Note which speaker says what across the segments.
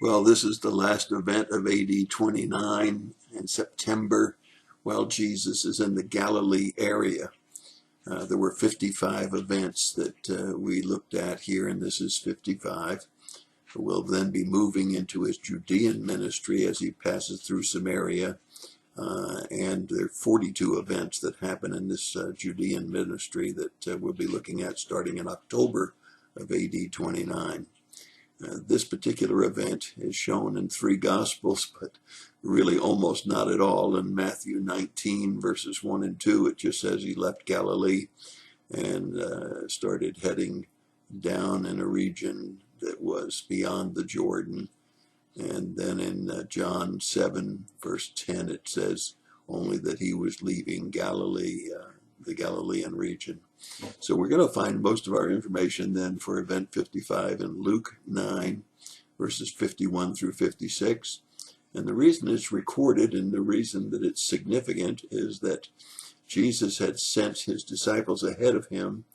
Speaker 1: Well, this is the last event of AD 29 in September while Jesus is in the Galilee area. There were 55 events that we looked at here, and this is 55. We'll then be moving into his Judean ministry as he passes through Samaria. And there are 42 events that happen in this Judean ministry that we'll be looking at starting in October of AD 29. This particular event is shown in 3 Gospels, but really almost not at all. In Matthew 19, verses 1 and 2, it just says he left Galilee and started heading down in a region that was beyond the Jordan. And then in John 7, verse 10, it says only that he was leaving Galilee, the Galilean region. So we're going to find most of our information then for event 55 in Luke 9, verses 51 through 56. And the reason it's recorded and the reason that it's significant is that Jesus had sent his disciples ahead of him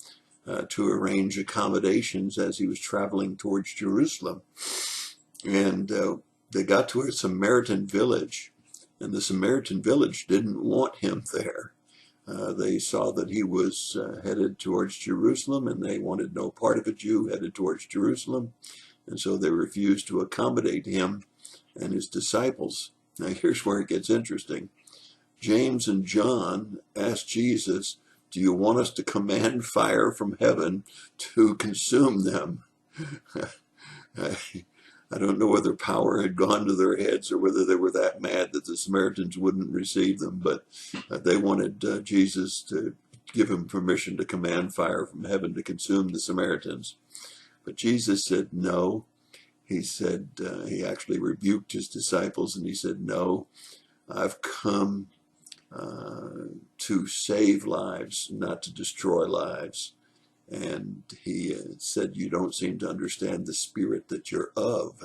Speaker 1: to arrange accommodations as he was traveling towards Jerusalem. And they got to a Samaritan village, and the Samaritan village didn't want him there. They saw that he was headed towards Jerusalem, and they wanted no part of a Jew headed towards Jerusalem. And so they refused to accommodate him and his disciples. Now here's where it gets interesting. James and John asked Jesus, "Do you want us to command fire from heaven to consume them?" I don't know whether power had gone to their heads or whether they were that mad that the Samaritans wouldn't receive them, but they wanted Jesus to give him permission to command fire from heaven to consume the Samaritans. But Jesus said no. He said, he actually rebuked his disciples and he said, "No, I've come to save lives, not to destroy lives." And he said, "You don't seem to understand the spirit that you're of."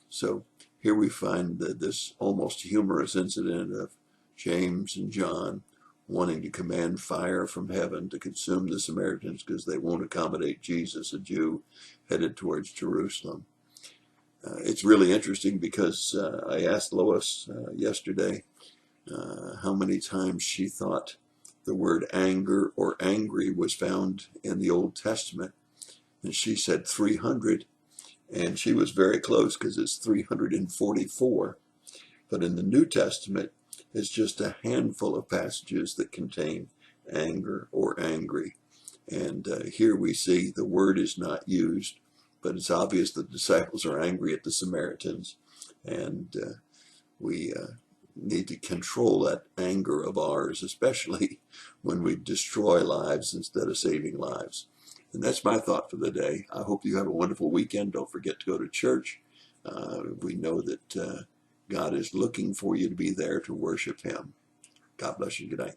Speaker 1: So here we find this almost humorous incident of James and John wanting to command fire from heaven to consume the Samaritans because they won't accommodate Jesus, a Jew headed towards Jerusalem. It's really interesting because I asked Lois yesterday how many times she thought the word anger or angry was found in the Old Testament. And she said 300. And she was very close because it's 344. But in the New Testament, it's just a handful of passages that contain anger or angry. And here we see the word is not used, but it's obvious the disciples are angry at the Samaritans. And we need to control that anger of ours, especially when we destroy lives instead of saving lives. And that's my thought for the day. I hope you have a wonderful weekend. Don't forget to go to church. We know that God is looking for you to be there to worship him. God bless you. Good night.